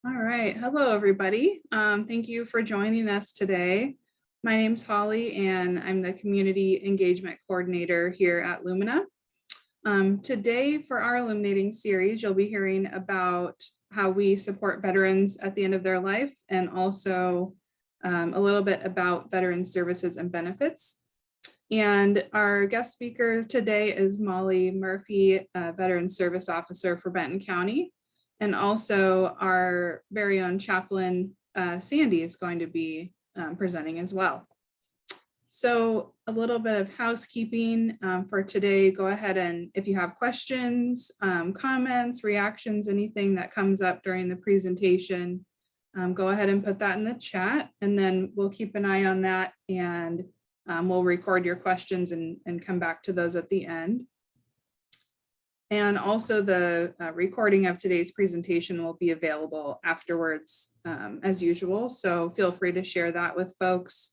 All right. Hello, everybody. Thank you for joining us today. My name's Holly, and I'm the Community Engagement Coordinator here at Lumina. Today, for our Illuminating series, you'll be hearing about how we support veterans at the end of their life, and also a little bit about veteran services and benefits. And our guest speaker today is Molly Murphy, Veteran Service Officer for Benton County. And also our very own chaplain, Sandy, is going to be presenting as well. So a little bit of housekeeping for today. Go ahead and if you have questions, comments, reactions, anything that comes up during the presentation, go ahead and put that in the chat, and then we'll keep an eye on that, and we'll record your questions and come back to those at the end. And also the recording of today's presentation will be available afterwards as usual. So feel free to share that with folks.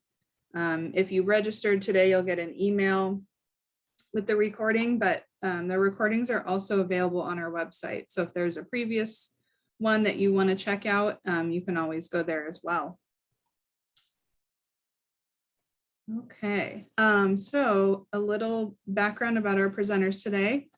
If you registered today, you'll get an email with the recording, but the recordings are also available on our website. So if there's a previous one that you want to check out, you can always go there as well. Okay, so a little background about our presenters today.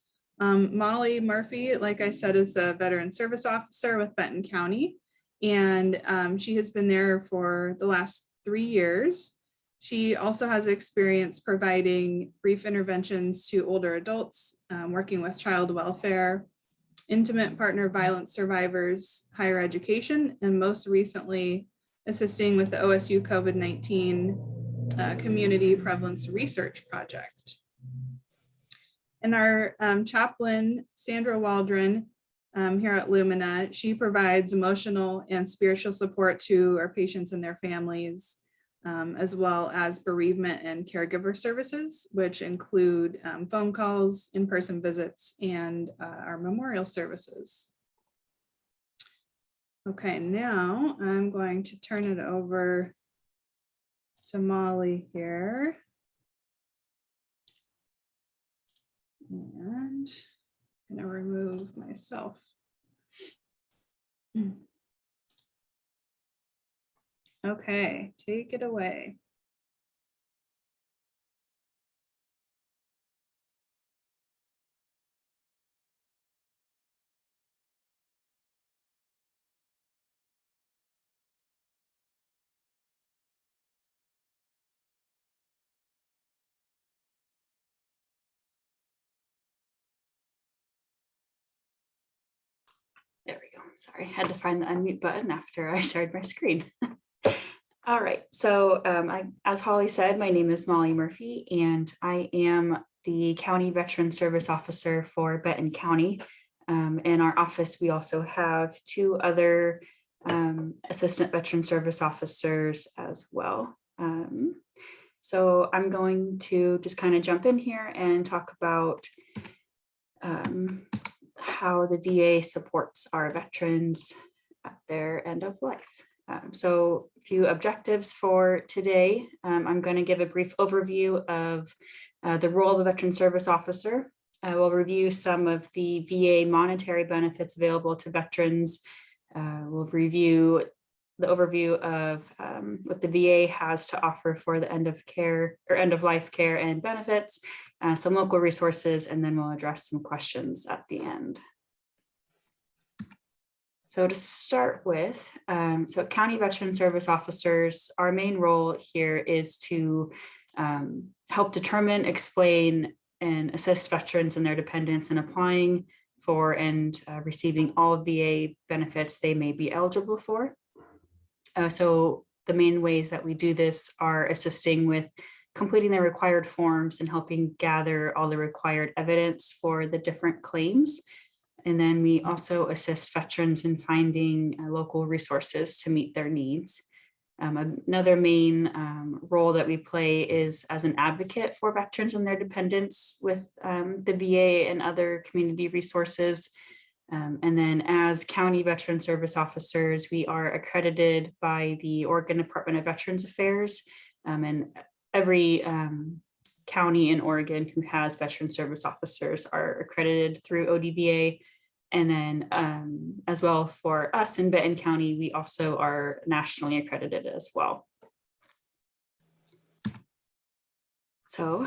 Molly Murphy, like I said, is a veteran service officer with Benton County, and she has been there for the last 3 years. She also has experience providing brief interventions to older adults, working with child welfare, intimate partner violence survivors, higher education, and most recently assisting with the OSU COVID-19 Community Prevalence Research Project. And our chaplain, Sandra Waldron, here at Lumina, she provides emotional and spiritual support to our patients and their families, as well as bereavement and caregiver services, which include phone calls, in-person visits, and our memorial services. Okay, now I'm going to turn it over to Molly here. And I'm going to remove myself. Okay, take it away. There we go. Sorry, I had to find the unmute button after I shared my screen. All right, so as Holly said, my name is Molly Murphy, and I am the County Veteran Service Officer for Benton County. In our office, we also have 2 other Assistant Veteran Service Officers as well. So I'm going to just kind of jump in here and talk about how the VA supports our veterans at their end of life. So a few objectives for today. I'm going to give a brief overview of the role of the Veteran Service Officer. We'll review some of the VA monetary benefits available to veterans. We'll review the overview of what the VA has to offer for the end of life care and benefits, some local resources, and then we'll address some questions at the end. So to start with, so County Veteran Service Officers, our main role here is to help determine, explain, and assist veterans and their dependents in applying for and receiving all VA benefits they may be eligible for. So the main ways that we do this are assisting with completing the required forms and helping gather all the required evidence for the different claims. And then we also assist veterans in finding local resources to meet their needs. Another main role that we play is as an advocate for veterans and their dependents with the VA and other community resources. And then as County Veteran Service Officers, we are accredited by the Oregon Department of Veterans Affairs, and every county in Oregon who has Veteran Service Officers are accredited through ODVA. And then as well for us in Benton County, we also are nationally accredited as well. So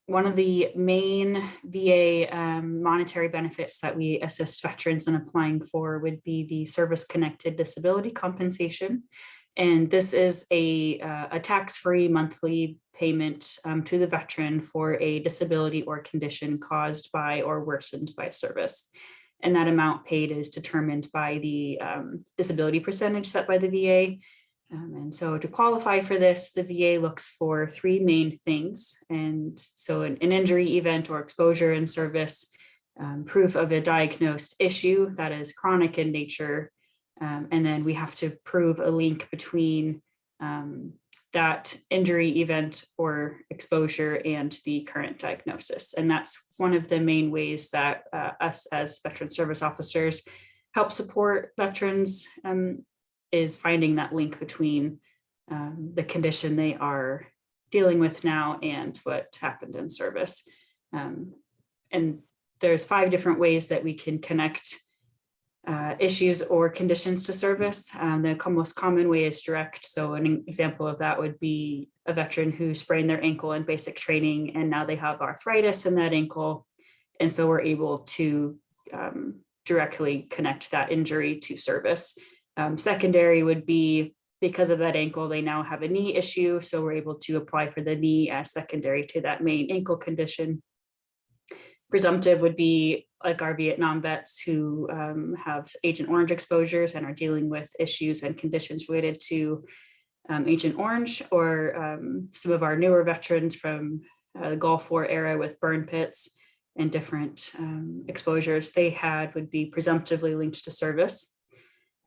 one of the main VA monetary benefits that we assist veterans in applying for would be the service-connected disability compensation. And this is a tax-free monthly payment to the veteran for a disability or condition caused by or worsened by service. And that amount paid is determined by the disability percentage set by the VA. And so to qualify for this, the VA looks for three main things. And so an injury event or exposure in service, proof of a diagnosed issue that is chronic in nature, and then we have to prove a link between that injury event or exposure and the current diagnosis. And that's one of the main ways that us as veteran service officers help support veterans, is finding that link between the condition they are dealing with now and what happened in service. And there's 5 different ways that we can connect issues or conditions to service. The most common way is direct. So an example of that would be a veteran who sprained their ankle in basic training and now they have arthritis in that ankle. And so we're able to directly connect that injury to service. Secondary would be because of that ankle, they now have a knee issue. So we're able to apply for the knee as secondary to that main ankle condition. Presumptive would be like our Vietnam vets who have Agent Orange exposures and are dealing with issues and conditions related to Agent Orange, or some of our newer veterans from the Gulf War era with burn pits and different exposures they had would be presumptively linked to service.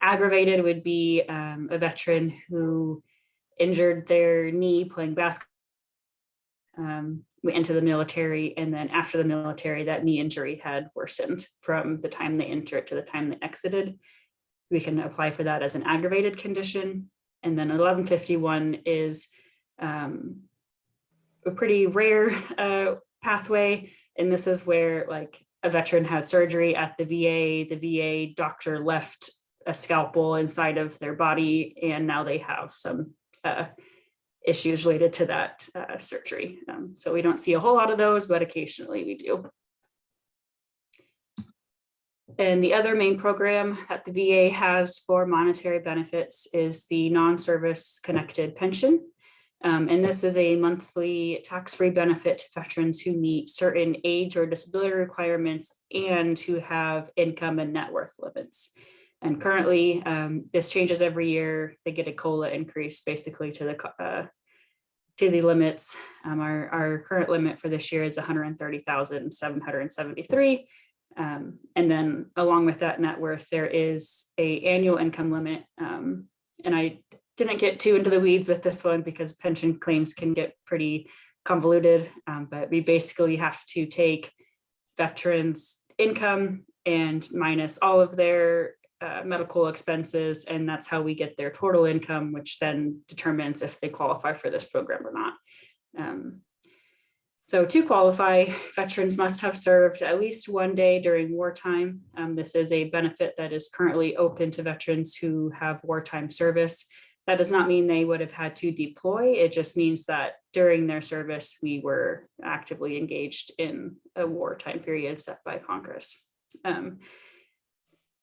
Aggravated would be a veteran who injured their knee playing basketball, went into the military, and then after the military, that knee injury had worsened from the time they entered to the time they exited. We can apply for that as an aggravated condition. And then 1151 is a pretty rare pathway. And this is where like a veteran had surgery at the VA doctor left a scalpel inside of their body, and now they have some issues related to that surgery. So we don't see a whole lot of those, but occasionally we do. And the other main program that the VA has for monetary benefits is the non-service connected pension. And this is a monthly tax-free benefit to veterans who meet certain age or disability requirements and who have income and net worth limits. And currently, this changes every year. They get a COLA increase basically to the limits. Our current limit for this year is 130,773. And then along with that net worth, there is an annual income limit. And I didn't get too into the weeds with this one because pension claims can get pretty convoluted, but we basically have to take veterans' income and minus all of their medical expenses, and that's how we get their total income, which then determines if they qualify for this program or not. So to qualify, veterans must have served at least one day during wartime. This is a benefit that is currently open to veterans who have wartime service. That does not mean they would have had to deploy. It just means that during their service, we were actively engaged in a wartime period set by Congress.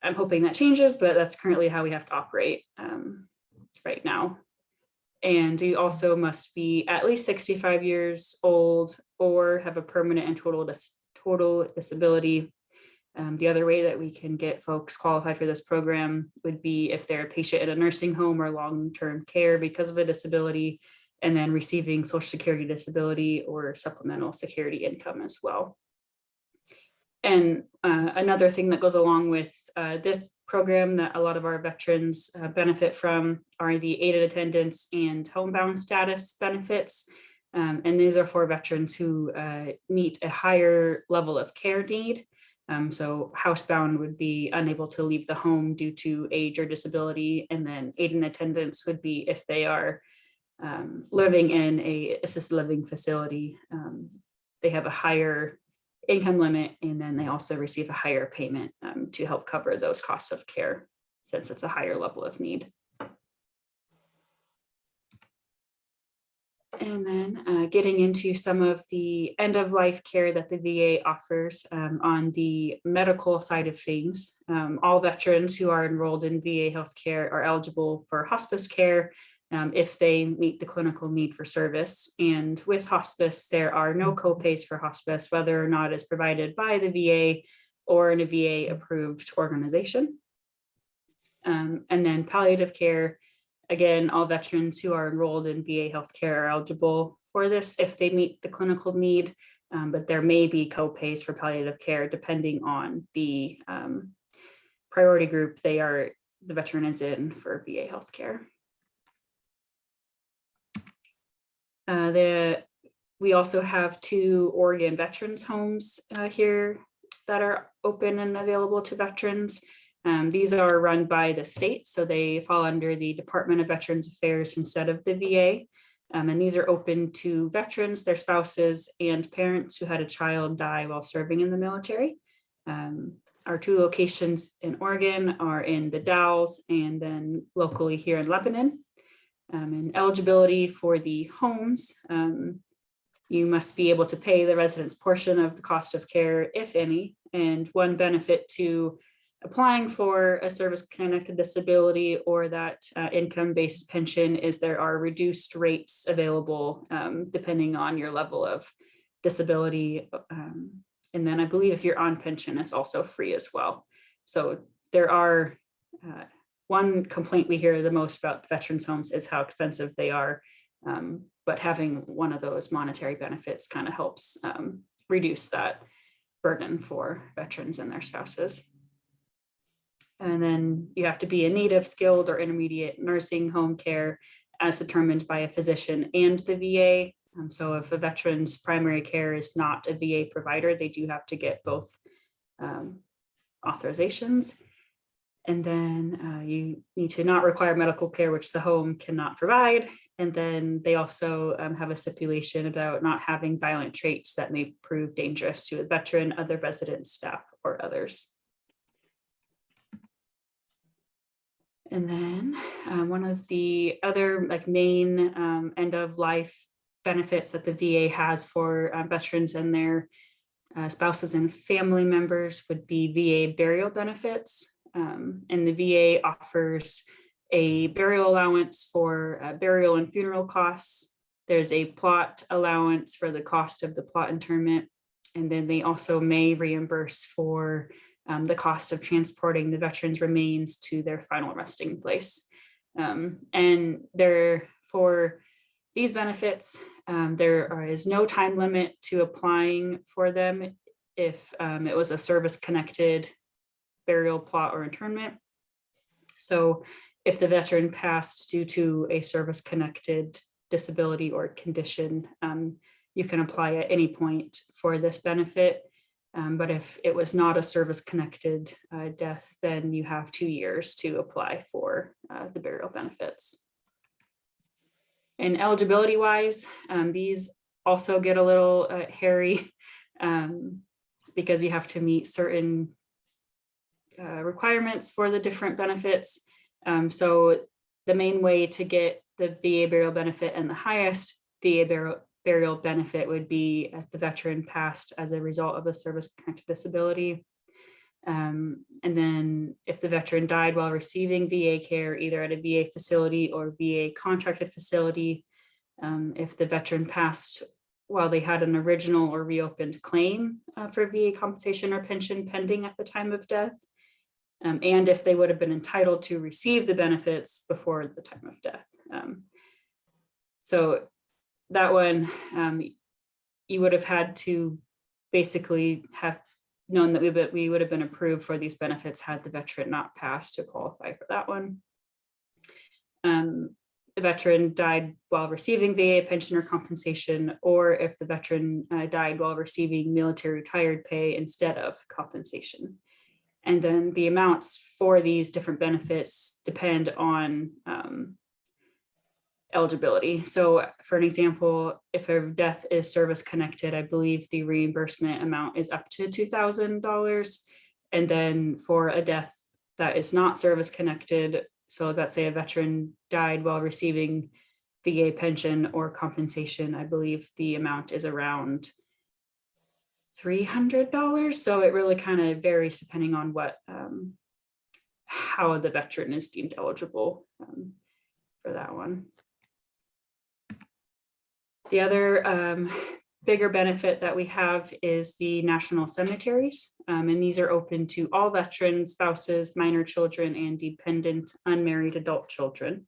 I'm hoping that changes, but that's currently how we have to operate right now. And you also must be at least 65 years old or have a permanent and total disability. The other way that we can get folks qualified for this program would be if they're a patient in a nursing home or long-term care because of a disability, and then receiving Social Security disability or supplemental security income as well. And another thing that goes along with this program that a lot of our veterans benefit from are the aided attendance and homebound status benefits. And these are for veterans who meet a higher level of care need. So housebound would be unable to leave the home due to age or disability. And then aided attendance would be if they are living in a assisted living facility. They have a higher income limit, and then they also receive a higher payment to help cover those costs of care since it's a higher level of need. And then getting into some of the end-of-life care that the VA offers on the medical side of things. All veterans who are enrolled in VA healthcare are eligible for hospice care if they meet the clinical need for service. And with hospice, there are no copays for hospice, whether or not it's provided by the VA or in a VA-approved organization. And then palliative care. Again, all veterans who are enrolled in VA healthcare are eligible for this if they meet the clinical need, but there may be copays for palliative care depending on the priority group the veteran is in for VA healthcare. We also have 2 Oregon veterans homes here that are open and available to veterans. These are run by the state, so they fall under the Department of Veterans Affairs instead of the VA. And these are open to veterans, their spouses, and parents who had a child die while serving in the military. Our 2 locations in Oregon are in the Dalles and then locally here in Lebanon. And eligibility for the homes, you must be able to pay the resident's portion of the cost of care, if any. And one benefit to applying for a service-connected disability or that income-based pension is there are reduced rates available depending on your level of disability. And then I believe if you're on pension, it's also free as well. So there are, one complaint we hear the most about veterans homes is how expensive they are. But having one of those monetary benefits kind of helps reduce that burden for veterans and their spouses. And then you have to be in need of skilled or intermediate nursing home care as determined by a physician and the VA. So if a veteran's primary care is not a VA provider, they do have to get both authorizations. And then you need to not require medical care, which the home cannot provide. And then they also have a stipulation about not having violent traits that may prove dangerous to a veteran, other residents, staff, or others. And then one of the other main end of life benefits that the VA has for veterans and their spouses and family members would be VA burial benefits. And the VA offers a burial allowance for burial and funeral costs. There's a plot allowance for the cost of the plot interment. And then they also may reimburse for the cost of transporting the veteran's remains to their final resting place. And for these benefits, there is no time limit to applying for them if it was a service-connected burial, plot, or internment. So if the veteran passed due to a service-connected disability or condition, you can apply at any point for this benefit. But if it was not a service-connected death, then you have 2 years to apply for the burial benefits. And eligibility-wise, these also get a little hairy because you have to meet certain requirements for the different benefits. So the main way to get the VA burial benefit and the highest VA burial benefit would be if the veteran passed as a result of a service-connected disability. And then if the veteran died while receiving VA care, either at a VA facility or VA contracted facility, if the veteran passed while they had an original or reopened claim for VA compensation or pension pending at the time of death, and if they would have been entitled to receive the benefits before the time of death. So that one, you would have had to basically have known that we would have been approved for these benefits had the veteran not passed to qualify for that one. The veteran died while receiving VA pension or compensation, or if the veteran died while receiving military retired pay instead of compensation. And then the amounts for these different benefits depend on eligibility. So for an example, if a death is service connected, I believe the reimbursement amount is up to $2,000. And then for a death that is not service connected, so let's say a veteran died while receiving VA pension or compensation, I believe the amount is around $300. So it really kind of varies depending on what, how the veteran is deemed eligible for that one. The other bigger benefit that we have is the national cemeteries, and these are open to all veterans, spouses, minor children, and dependent unmarried adult children.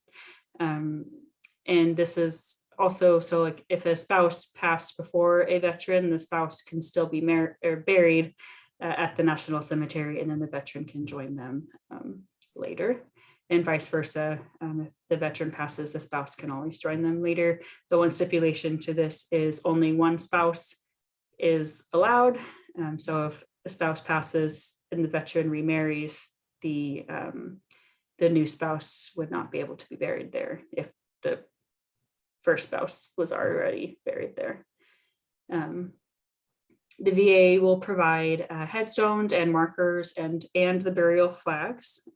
And this is also, so like if a spouse passed before a veteran, the spouse can still be buried at the national cemetery, and then the veteran can join them later. And vice versa, if the veteran passes, the spouse can always join them later. The one stipulation to this is only one spouse is allowed. So if a spouse passes and the veteran remarries, the new spouse would not be able to be buried there if the first spouse was already buried there. The VA will provide headstones and markers and the burial flags.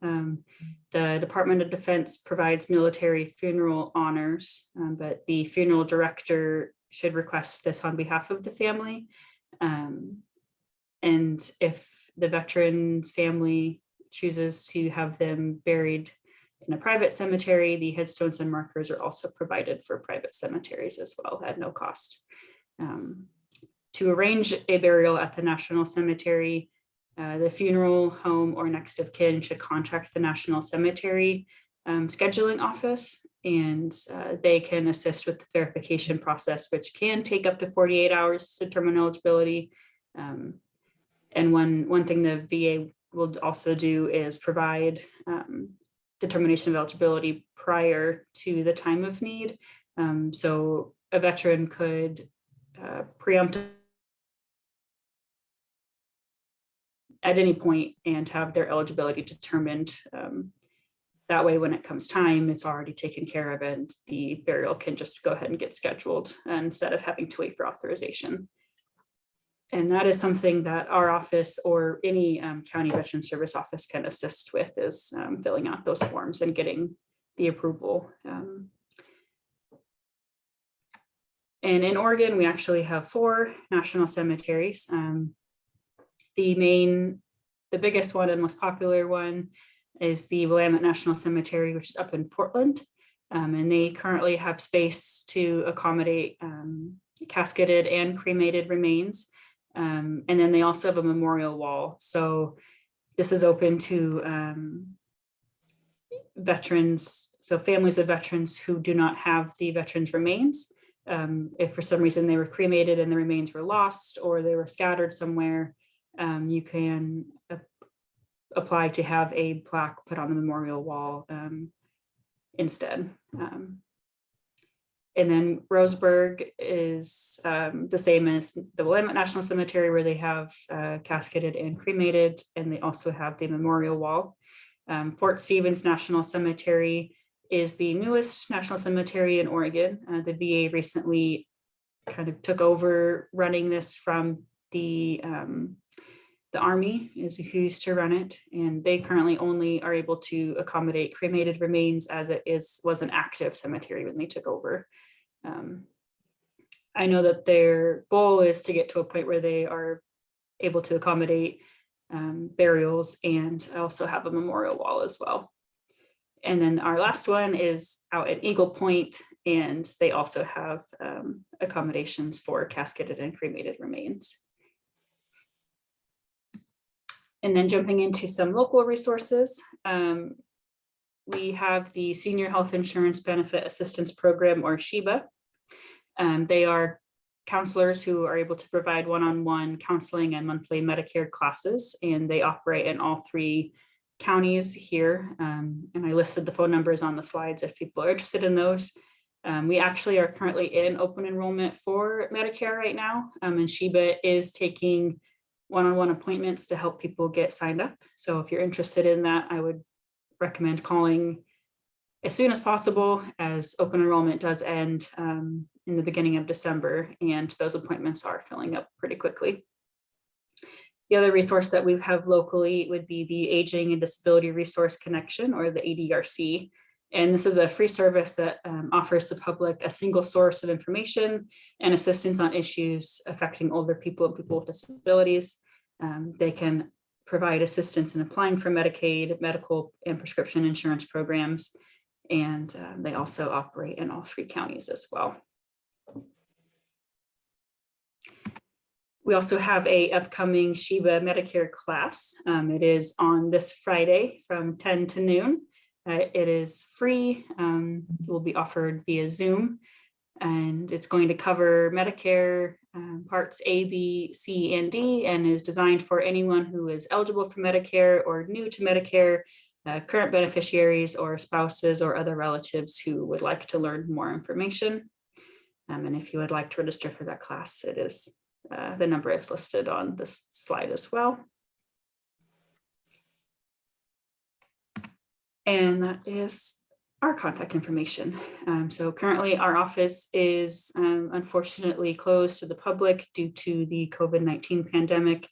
The Department of Defense provides military funeral honors, but the funeral director should request this on behalf of the family. And if the veteran's family chooses to have them buried in a private cemetery, the headstones and markers are also provided for private cemeteries as well at no cost. To arrange a burial at the National Cemetery, the funeral home or next of kin should contact the National Cemetery scheduling office, and they can assist with the verification process, which can take up to 48 hours to determine eligibility. And one thing the VA will also do is provide determination of eligibility prior to the time of need. So a veteran could preempt at any point and have their eligibility determined. That way, when it comes time, it's already taken care of and the burial can just go ahead and get scheduled instead of having to wait for authorization. And that is something that our office or any county veteran service office can assist with, is filling out those forms and getting the approval. And in Oregon, we actually have 4 national cemeteries. The biggest one and most popular one is the Philomath National Cemetery, which is up in Portland. And they currently have space to accommodate casketed and cremated remains. And then they also have a memorial wall. So this is open to veterans, so families of veterans who do not have the veterans' remains. If for some reason they were cremated and the remains were lost or they were scattered somewhere, you can apply to have a plaque put on the memorial wall instead. And then Roseburg is the same as the Willamette National Cemetery, where they have casketed and cremated, and they also have the memorial wall. Fort Stevens National Cemetery is the newest national cemetery in Oregon. The VA recently kind of took over running this from the Army, is who used to run it, and they currently only are able to accommodate cremated remains, as it was an active cemetery when they took over. I know that their goal is to get to a point where they are able to accommodate burials and also have a memorial wall as well. And then our last one is out at Eagle Point, and they also have accommodations for casketed and cremated remains. And then jumping into some local resources, we have the Senior Health Insurance Benefit Assistance Program, or SHEBA. They are counselors who are able to provide one-on-one counseling and monthly Medicare classes, and they operate in all 3 counties here. And I listed the phone numbers on the slides if people are interested in those. We actually are currently in open enrollment for Medicare right now, and SHEBA is taking one-on-one appointments to help people get signed up. So if you're interested in that, I would recommend calling as soon as possible, as open enrollment does end in the beginning of December, and those appointments are filling up pretty quickly. The other resource that we have locally would be the Aging and Disability Resource Connection, or the ADRC. And this is a free service that offers the public a single source of information and assistance on issues affecting older people and people with disabilities. They can provide assistance in applying for Medicaid, medical, and prescription insurance programs. And they also operate in all 3 counties as well. We also have a upcoming Sheba Medicare class. It is on this Friday from 10 to noon. It is free. It will be offered via Zoom, and it's going to cover Medicare parts A, B, C, and D, and is designed for anyone who is eligible for Medicare or new to Medicare, current beneficiaries or spouses or other relatives who would like to learn more information. And if you would like to register for that class, it is the number is listed on this slide as well. And that is our contact information. So currently our office is unfortunately closed to the public due to the COVID-19 pandemic.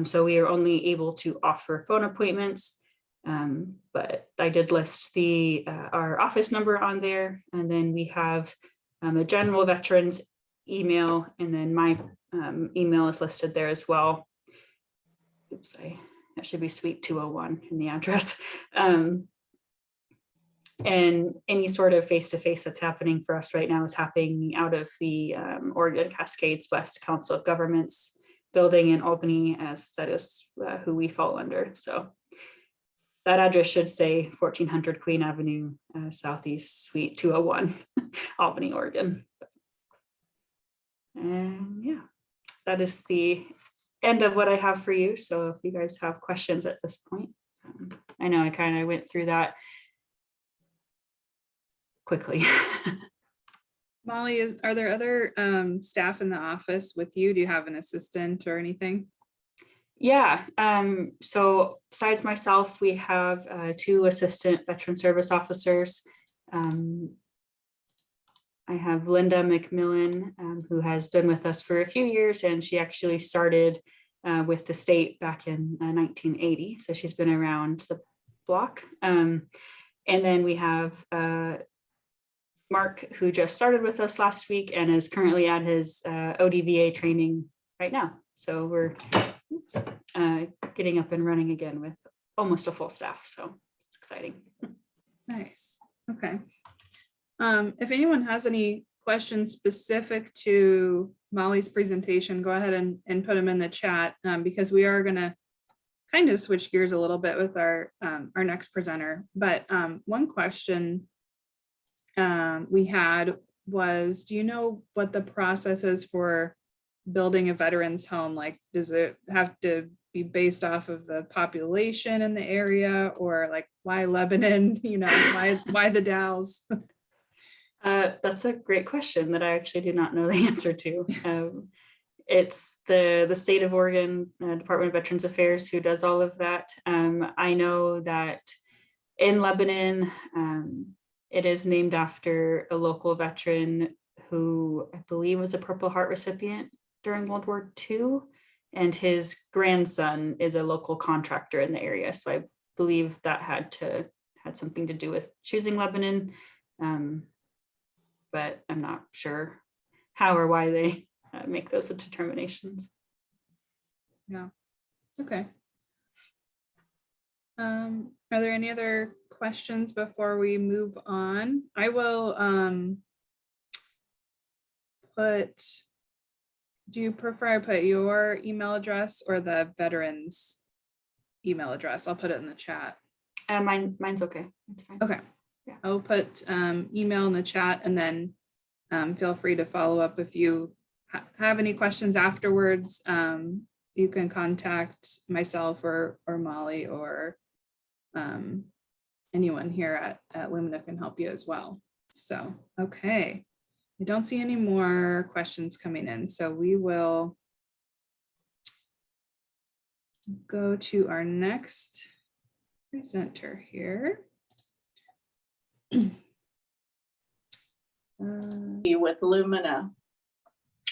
So we are only able to offer phone appointments, but I did list our office number on there. And then we have a general veterans email, and then my email is listed there as well. Oops, that should be Suite 201 in the address. And any sort of face-to-face that's happening for us right now is happening out of the Oregon Cascades West Council of Governments building in Albany, as that is who we fall under. So that address should say 1400 Queen Avenue, Southeast Suite 201, Albany, Oregon. And yeah, that is the end of what I have for you. So if you guys have questions at this point, I know I kind of went through that quickly. Molly, are there other staff in the office with you? Do you have an assistant or anything? Yeah, so besides myself, we have 2 assistant veteran service officers. I have Linda McMillan, who has been with us for a few years, and she actually started with the state back in 1980. So she's been around the block. And then we have Mark, who just started with us last week and is currently at his ODVA training right now. So we're getting up and running again with almost a full staff. So it's exciting. Nice. Okay. If anyone has any questions specific to Molly's presentation, go ahead and put them in the chat, because we are going to kind of switch gears a little bit with our next presenter. But one question we had was, do you know what the process is for building a veterans home? Like, does it have to be based off of the population in the area, or like why Lebanon, why the Dalles? That's a great question that I actually do not know the answer to. It's the state of Oregon Department of Veterans Affairs who does all of that. I know that in Lebanon, it is named after a local veteran who I believe was a Purple Heart recipient during World War II, and his grandson is a local contractor in the area. So I believe that had something to do with choosing Lebanon, but I'm not sure how or why they make those determinations. Yeah. Okay. Are there any other questions before we move on? I will do you prefer I put your email address or the veterans email address? I'll put it in the chat. Mine's okay. It's fine. Okay. Yeah. I'll put email in the chat, and then feel free to follow up if you have any questions afterwards. You can contact myself or Molly, or anyone here at Lumina can help you as well. So, okay. I don't see any more questions coming in, so we will go to our next presenter here. With Lumina.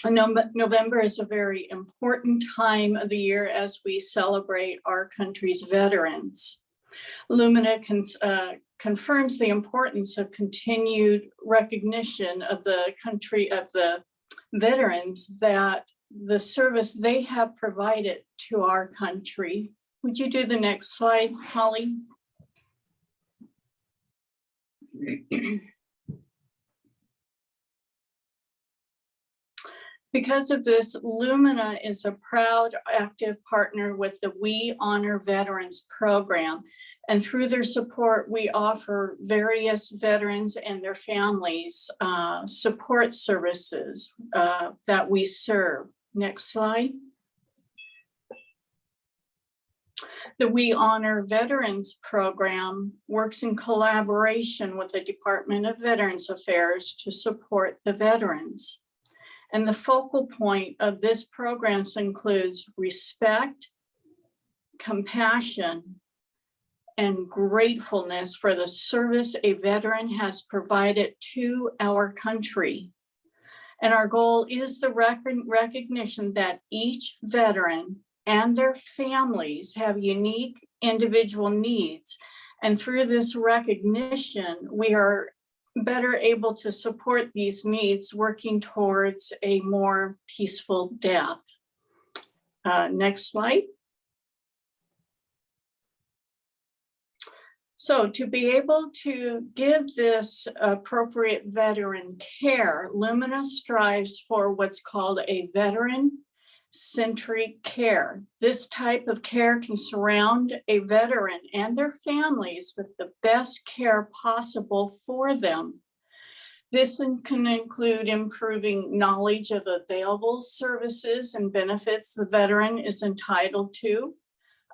November is a very important time of the year as we celebrate our country's veterans. Lumina confirms the importance of continued recognition of the country, of the veterans, that the service they have provided to our country. Would you do the next slide, Holly? Because of this, Lumina is a proud, active partner with the We Honor Veterans program. And through their support, we offer various veterans and their families support services that we serve. Next slide. The We Honor Veterans program works in collaboration with the Department of Veterans Affairs to support the veterans. And the focal point of this program includes respect, compassion, and gratefulness for the service a veteran has provided to our country. And our goal is the recognition that each veteran and their families have unique individual needs. And through this recognition, we are better able to support these needs, working towards a more peaceful death. Next slide. So to be able to give this appropriate veteran care, Lumina strives for what's called a veteran-centric care. This type of care can surround a veteran and their families with the best care possible for them. This can include improving knowledge of available services and benefits the veteran is entitled to,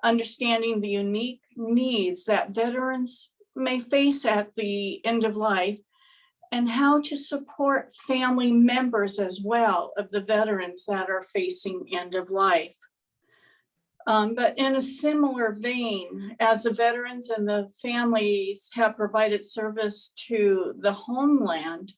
understanding the unique needs that veterans may face at the end of life, and how to support family members as well of the veterans that are facing end of life. But in a similar vein, as the veterans and the families have provided service to the homeland,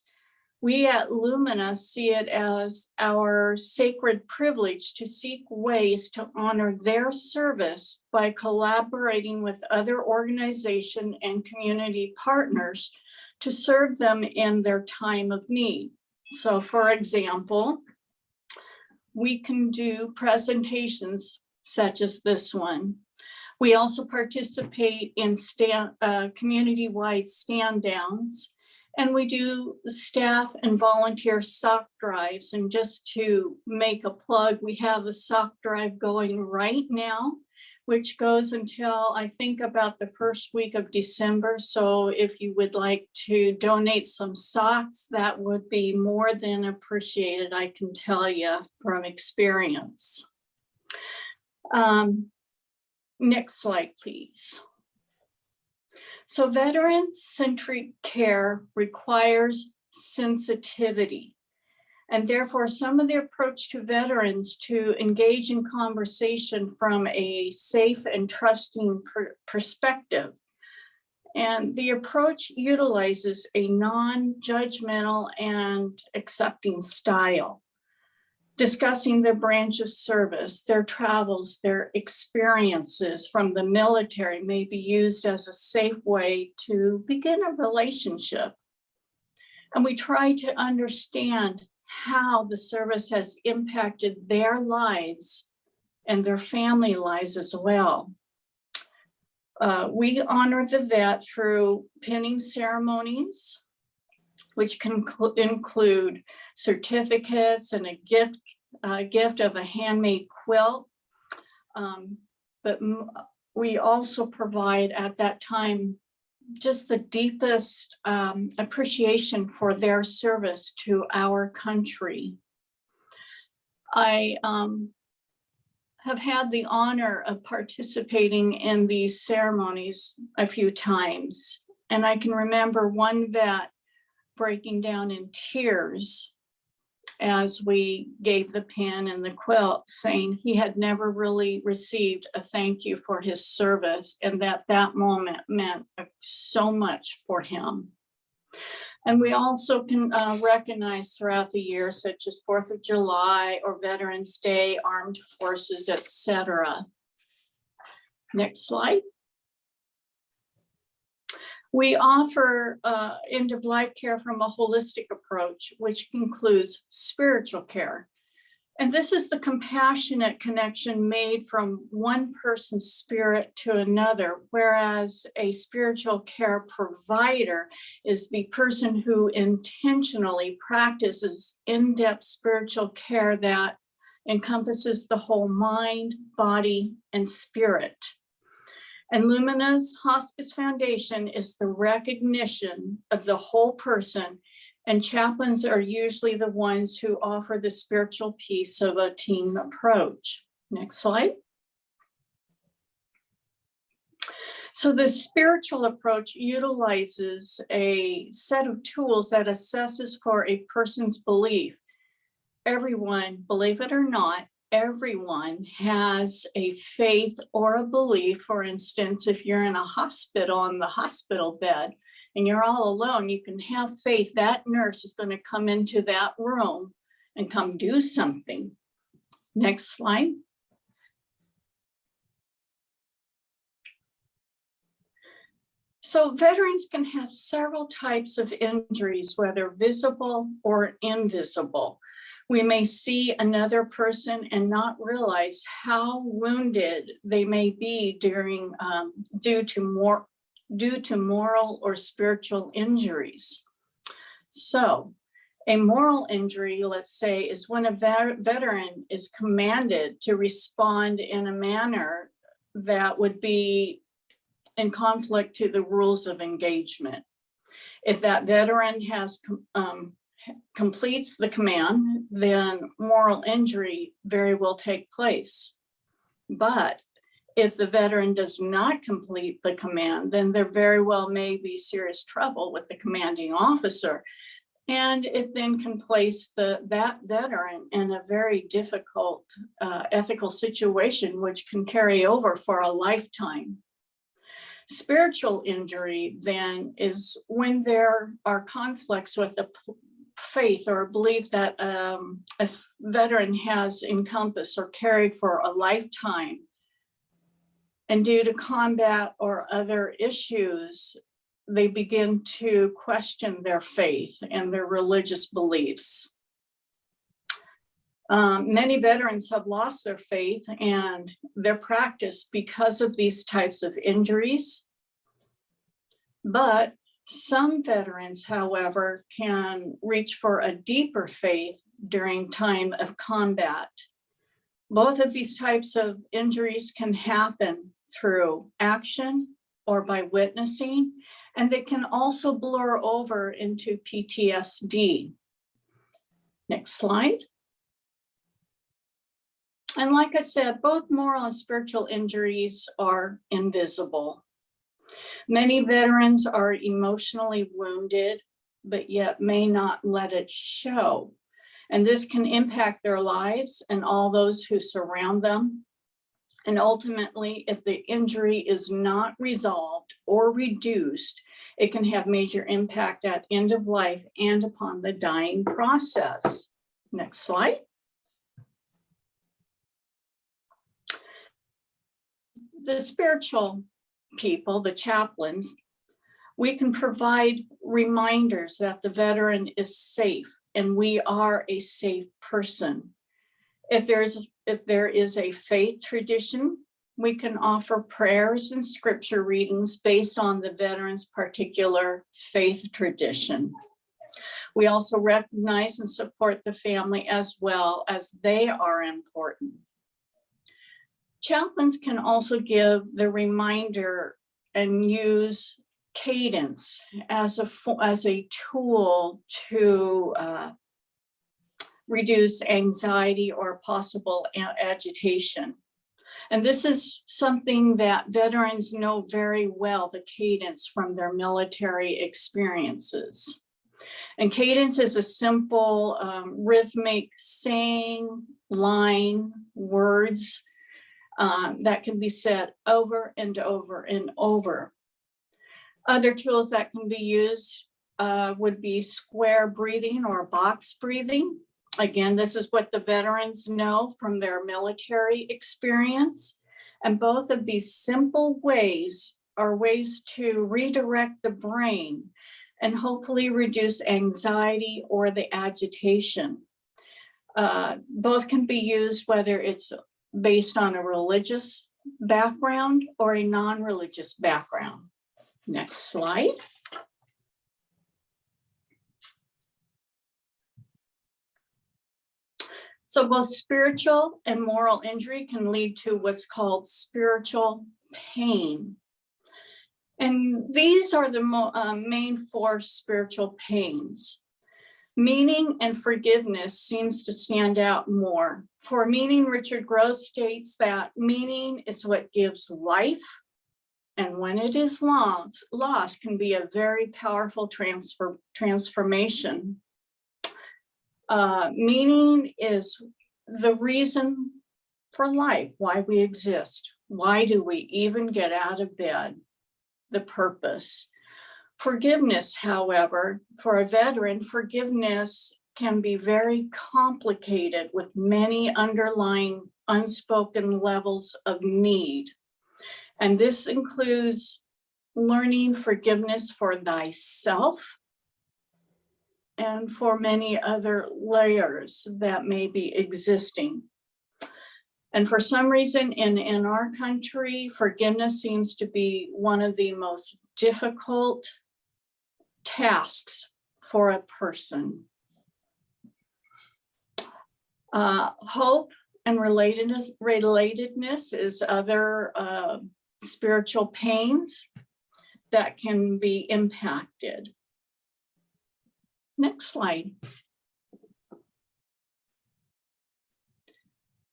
we at Lumina see it as our sacred privilege to seek ways to honor their service by collaborating with other organizations and community partners to serve them in their time of need. So for example, we can do presentations such as this one. We also participate in community-wide stand downs, and we do staff and volunteer sock drives. And just to make a plug, we have a sock drive going right now, which goes until I think about the first week of December. So if you would like to donate some socks, that would be more than appreciated, I can tell you from experience. Next slide, please. So veteran-centric care requires sensitivity. And therefore, some of the approach to veterans to engage in conversation from a safe and trusting perspective. And the approach utilizes a non-judgmental and accepting style, discussing their branch of service, their travels, their experiences from the military may be used as a safe way to begin a relationship. And we try to understand how the service has impacted their lives and their family lives as well. We honor the vet through pinning ceremonies, which can include certificates and a gift of a handmade quilt. But we also provide at that time just the deepest appreciation for their service to our country. I have had the honor of participating in these ceremonies a few times, and I can remember one vet breaking down in tears as we gave the pin and the quilt, saying he had never really received a thank you for his service, and that moment meant so much for him. And we also can recognize throughout the year, such as 4th of July or Veterans Day, Armed Forces, etc. Next slide. We offer end-of-life care from a holistic approach, which includes spiritual care. And this is the compassionate connection made from one person's spirit to another, whereas a spiritual care provider is the person who intentionally practices in-depth spiritual care that encompasses the whole mind, body, and spirit. And Lumina's Hospice Foundation is the recognition of the whole person, and chaplains are usually the ones who offer the spiritual piece of a team approach. Next slide. So the spiritual approach utilizes a set of tools that assesses for a person's belief. Everyone, believe it or not, everyone has a faith or a belief. For instance, if you're in a hospital on the hospital bed and you're all alone, you can have faith that nurse is going to come into that room and come do something. Next slide. So veterans can have several types of injuries, whether visible or invisible. We may see another person and not realize how wounded they may be during due to moral or spiritual injuries. So a moral injury, let's say, is when a veteran is commanded to respond in a manner that would be in conflict to the rules of engagement. If that veteran has completes the command, then moral injury very well take place. But if the veteran does not complete the command, then there very well may be serious trouble with the commanding officer. And it then can place that veteran in a very difficult ethical situation, which can carry over for a lifetime. Spiritual injury then is when there are conflicts with the faith or a belief that a veteran has encompassed or carried for a lifetime. And due to combat or other issues, they begin to question their faith and their religious beliefs. Many veterans have lost their faith and their practice because of these types of injuries. But some veterans, however, can reach for a deeper faith during time of combat. Both of these types of injuries can happen through action or by witnessing, and they can also blur over into PTSD. Next slide. And like I said, both moral and spiritual injuries are invisible. Many veterans are emotionally wounded, but yet may not let it show. And this can impact their lives and all those who surround them. And ultimately, if the injury is not resolved or reduced, it can have major impact at end of life and upon the dying process. Next slide. The spiritual people, the chaplains, we can provide reminders that the veteran is safe and we are a safe person. If there is a faith tradition, we can offer prayers and scripture readings based on the veteran's particular faith tradition. We also recognize and support the family as well, as they are important. Chaplains can also give the reminder and use cadence as a tool to reduce anxiety or possible agitation. And this is something that veterans know very well, the cadence from their military experiences. And cadence is a simple rhythmic saying, line, words that can be said over and over and over. Other tools that can be used would be square breathing or box breathing. Again, this is what the veterans know from their military experience. And both of these simple ways are ways to redirect the brain and hopefully reduce anxiety or the agitation. Both can be used whether it's based on a religious background or a non-religious background. Next slide. So both spiritual and moral injury can lead to what's called spiritual pain. And these are the main four spiritual pains. Meaning and forgiveness seems to stand out more. For meaning, Richard Gross states that meaning is what gives life, and when it is lost can be a very powerful transformation. Meaning is the reason for life, why we exist. Why do we even get out of bed? The purpose. Forgiveness, however, for a veteran, forgiveness can be very complicated with many underlying unspoken levels of need. And this includes learning forgiveness for thyself and for many other layers that may be existing. And for some reason in our country, forgiveness seems to be one of the most difficult tasks for a person. Hope and relatedness is other spiritual pains that can be impacted. Next slide.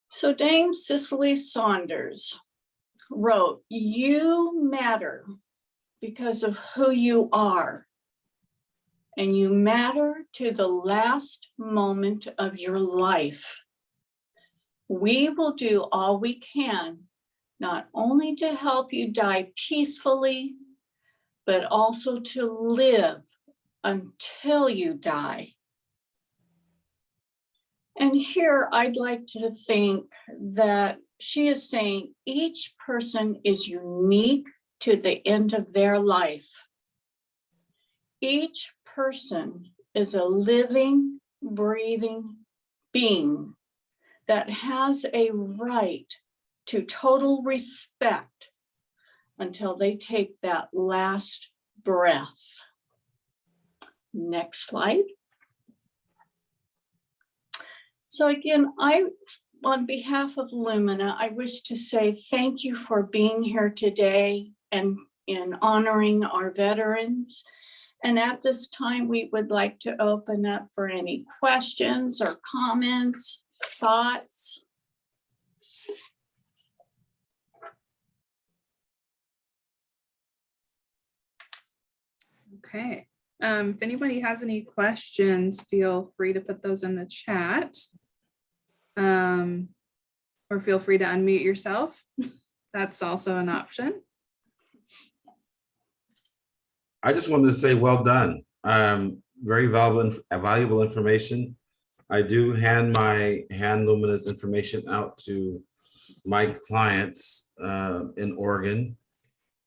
So Dame Cicely Saunders wrote, "You matter because of who you are, and you matter to the last moment of your life. We will do all we can, not only to help you die peacefully, but also to live until you die." And here I'd like to think that she is saying each person is unique to the end of their life. Each person is a living, breathing being that has a right to total respect until they take that last breath. Next slide. So again, on behalf of Lumina, I wish to say thank you for being here today and in honoring our veterans. And at this time, we would like to open up for any questions or comments, thoughts. Okay. If anybody has any questions, feel free to put those in the chat. Or feel free to unmute yourself. That's also an option. I just wanted to say well done. Very valuable information. I do hand Lumina's information out to my clients in Oregon,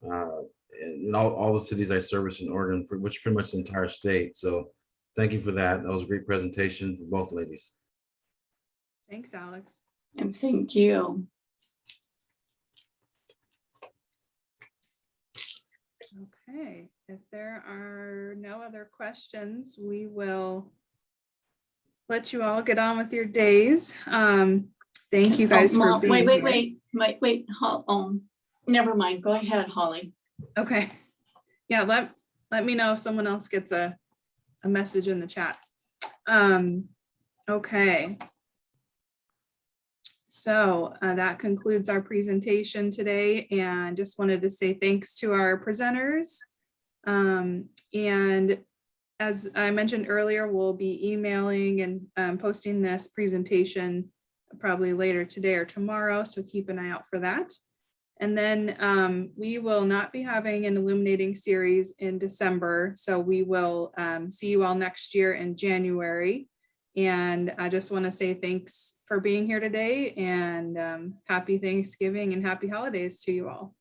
in all the cities I service in Oregon, which pretty much the entire state. So thank you for that. That was a great presentation for both ladies. Thanks, Alex. And thank you. Okay, if there are no other questions, we will let you all get on with your days. Thank you guys for being here. Wait, hold on. Never mind, go ahead, Holly. Okay, yeah, let me know if someone else gets a message in the chat. Okay. So that concludes our presentation today, and just wanted to say thanks to our presenters. And as I mentioned earlier, we'll be emailing and posting this presentation probably later today or tomorrow, so keep an eye out for that. And then we will not be having an Illuminating series in December. So we will see you all next year in January. And I just want to say thanks for being here today, and happy Thanksgiving and happy holidays to you all.